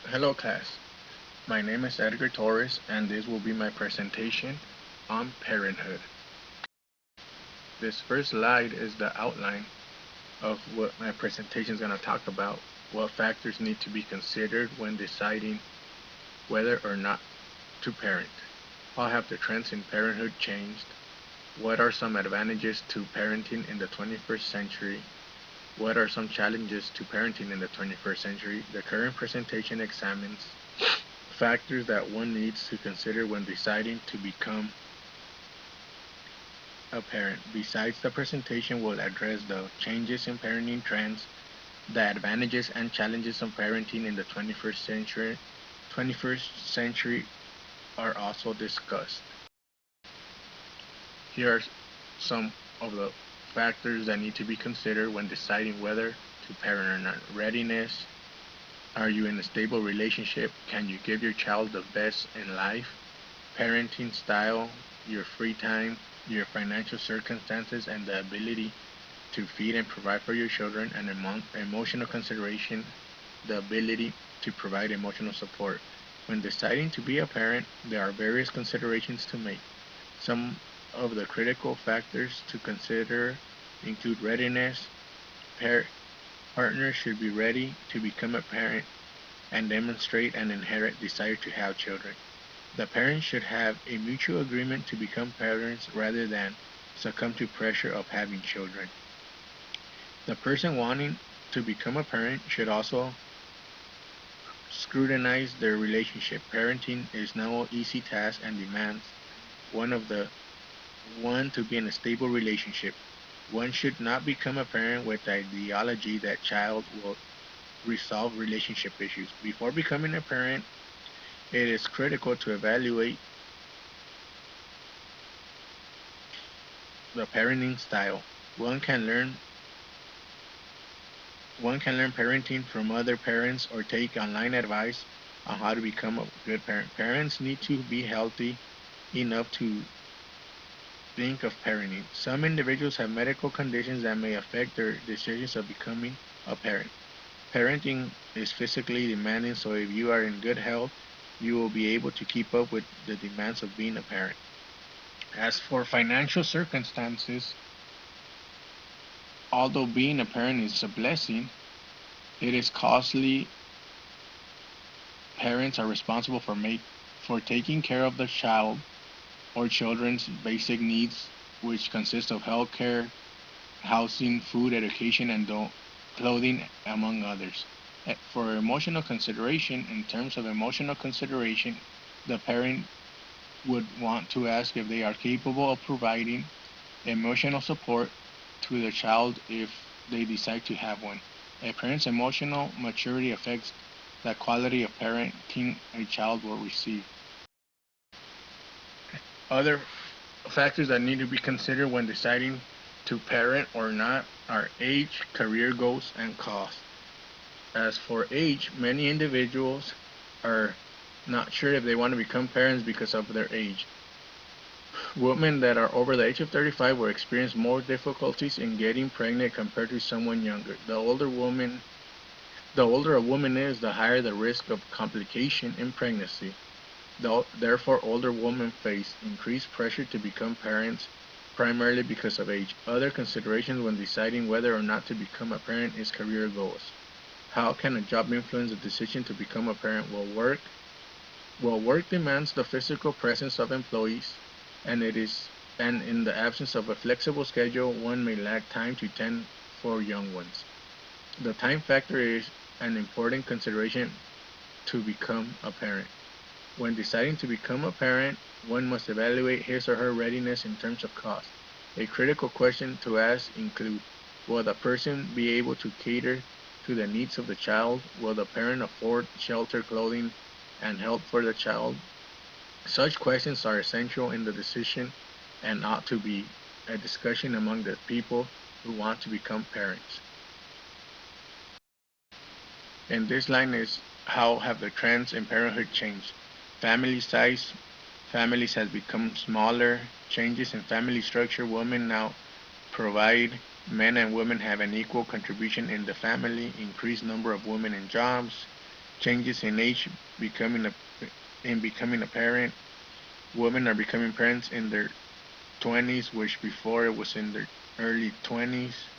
Hello class, my name is Edgar Torres and this will be my presentation on parenthood. This first slide is the outline of what my presentation is going to talk about, what factors need to be considered when deciding whether or not to parent. How have the trends in parenthood changed? What are some advantages to parenting in the 21st century? What are some challenges to parenting in the 21st century? The current presentation examines factors that one needs to consider when deciding to become a parent. Besides, the presentation will address the changes in parenting trends, the advantages and challenges of parenting in the 21st century. 21st century are also discussed. Here are some of the factors that need to be considered when deciding whether to parent or not. Readiness. Are you in a stable relationship? Can you give your child the best in life? Parenting style, your free time, your financial circumstances, and the ability to feed and provide for your children, and emotional consideration, the ability to provide emotional support. When deciding to be a parent, there are various considerations to make. Some of the critical factors to consider include readiness. Par- Partners should be ready to become a parent and demonstrate an inherent desire to have children. The parents should have a mutual agreement to become parents rather than succumb to pressure of having children. The person wanting to become a parent should also scrutinize their relationship. Parenting is no easy task and demands one of the one to be in a stable relationship. One should not become a parent with the ideology that child will resolve relationship issues. Before becoming a parent, it is critical to evaluate the parenting style. One can learn one can learn parenting from other parents or take online advice on how to become a good parent. Parents need to be healthy enough to think of parenting. Some individuals have medical conditions that may affect their decisions of becoming a parent. Parenting is physically demanding, so if you are in good health, you will be able to keep up with the demands of being a parent. As for financial circumstances, although being a parent is a blessing, it is costly. Parents are responsible for taking care of the child or children's basic needs, which consist of health care, housing, food, education, and clothing, among others. For emotional consideration, in terms of emotional consideration, the parent would want to ask if they are capable of providing emotional support to the child if they decide to have one. A parent's emotional maturity affects the quality of parenting a child will receive. Other factors that need to be considered when deciding to parent or not are age, career goals, and cost. As for age, many individuals are not sure if they want to become parents because of their age. Women that are over the age of 35 will experience more difficulties in getting pregnant compared to someone younger. The older a woman is, the higher the risk of complication in pregnancy. Therefore, older women face increased pressure to become parents primarily because of age. Other considerations when deciding whether or not to become a parent is career goals. How can a job influence the decision to become a parent? Work demands the physical presence of employees, and in the absence of a flexible schedule, one may lack time to tend for young ones. The time factor is an important consideration to become a parent. When deciding to become a parent, one must evaluate his or her readiness in terms of cost. A critical question to ask include: will the person be able to cater to the needs of the child? Will the parent afford shelter, clothing, and help for the child? Such questions are essential in the decision and ought to be a discussion among the people who want to become parents. And this line is: how have the trends in parenthood changed? Family size. Families has become smaller. Changes in family structure. Women now provide. Men and women have an equal contribution in the family. Increased number of women in jobs. changes in age becoming a parent. Women are becoming parents in their 20s, which before it was in their early 20s.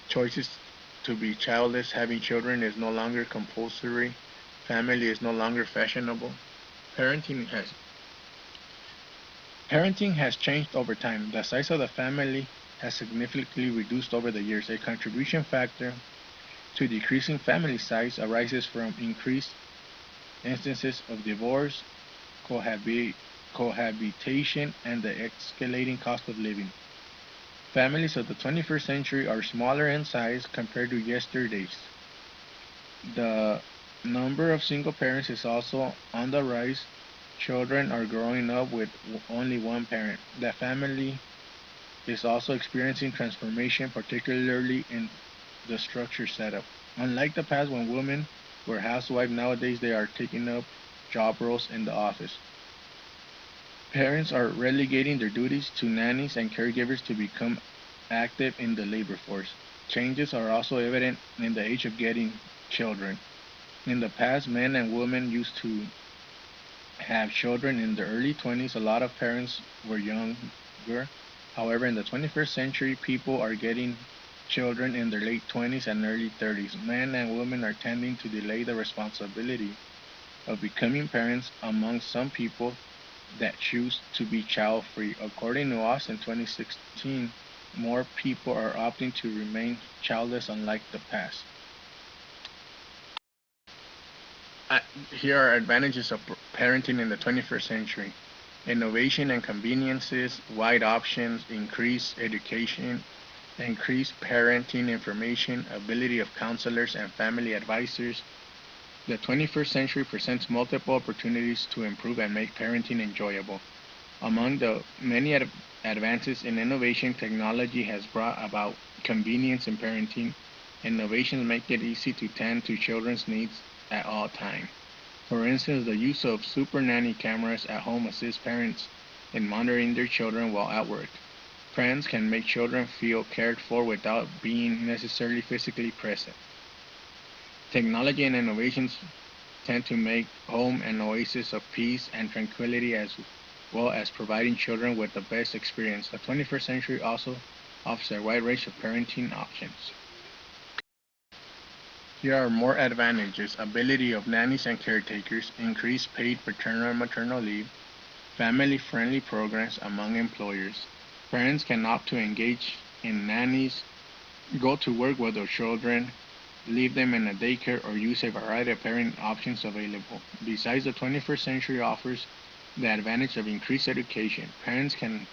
Choices to be childless, having children is no longer compulsory. Family is no longer fashionable. Parenting has Parenting has changed over time. The size of the family has significantly reduced over the years. A contribution factor to decreasing family size arises from increased instances of divorce, cohabi- cohabitation, and the escalating cost of living. Families of the 21st century are smaller in size compared to yesterday's. The number of single parents is also on the rise. Children are growing up with only one parent. The family is also experiencing transformation, particularly in the structure setup. Unlike the past when women were housewives, nowadays they are taking up job roles in the office. Parents are relegating their duties to nannies and caregivers to become active in the labor force. Changes are also evident in the age of getting children. In the past, men and women used to have children in their early 20s. A lot of parents were younger. However, in the 21st century, people are getting children in their late 20s and early 30s. Men and women are tending to delay the responsibility of becoming parents among some people that choose to be child free. According to us in 2016, more people are opting to remain childless unlike the past. Uh, Here are advantages of parenting in the 21st century. Innovation and conveniences, wide options, increased education, increased parenting information, ability of counselors and family advisors. The 21st century presents multiple opportunities to improve and make parenting enjoyable. Among the many advances in innovation, technology has brought about convenience in parenting. Innovations make it easy to tend to children's needs at all times. For instance, the use of super nanny cameras at home assists parents in monitoring their children while at work. Parents can make children feel cared for without being necessarily physically present. Technology and innovations tend to make home an oasis of peace and tranquility as well as providing children with the best experience. The 21st century also offers a wide range of parenting options. Here are more advantages: ability of nannies and caretakers, increased paid paternal and maternal leave, family friendly programs among employers. Parents can opt to engage in nannies, go to work with their children, leave them in a daycare, or use a variety of parenting options available. Besides, the 21st century offers the advantage of increased education. Parents can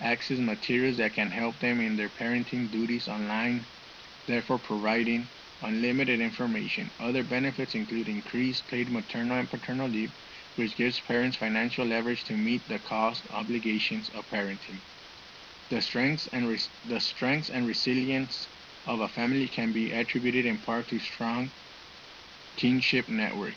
access materials that can help them in their parenting duties online, therefore providing unlimited information. Other benefits include increased paid maternal and paternal leave, which gives parents financial leverage to meet the cost obligations of parenting. The strengths and resilience of a family can be attributed in part to strong kinship network.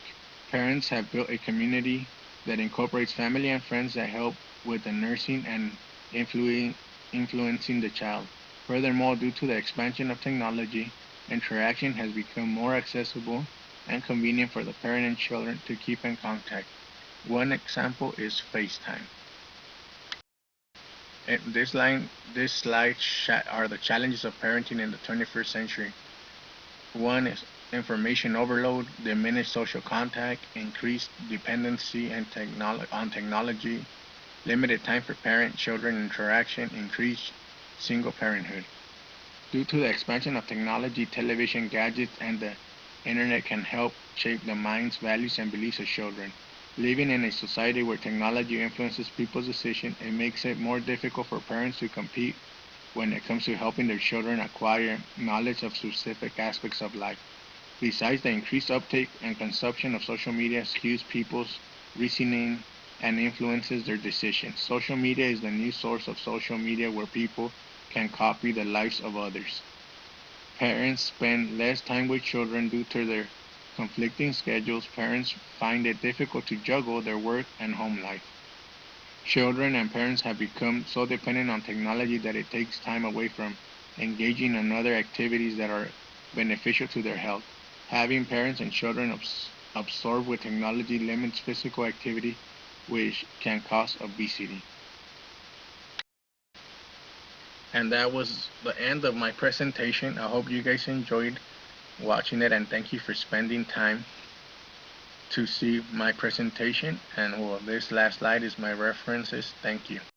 Parents have built a community that incorporates family and friends that help with the nursing and influencing the child. Furthermore, due to the expansion of technology, interaction has become more accessible and convenient for the parent and children to keep in contact. One example is FaceTime. This slide are the challenges of parenting in the 21st century. One is information overload, diminished social contact, increased dependency on technology, limited time for parent-children interaction, increased single parenthood. Due to the expansion of technology, television, gadgets, and the internet can help shape the minds, values, and beliefs of children. Living in a society where technology influences people's decisions, it makes it more difficult for parents to compete when it comes to helping their children acquire knowledge of specific aspects of life. Besides, the increased uptake and consumption of social media skews people's reasoning and influences their decisions. Social media is the new source of social media where people can copy the lives of others. Parents spend less time with children due to their conflicting schedules. Parents find it difficult to juggle their work and home life. Children and parents have become so dependent on technology that it takes time away from engaging in other activities that are beneficial to their health. Having parents and children absorbed with technology limits physical activity, which can cause obesity. And that was the end of my presentation. I hope you guys enjoyed watching it, and thank you for spending time to see my presentation. And well, this last slide is my references. Thank you.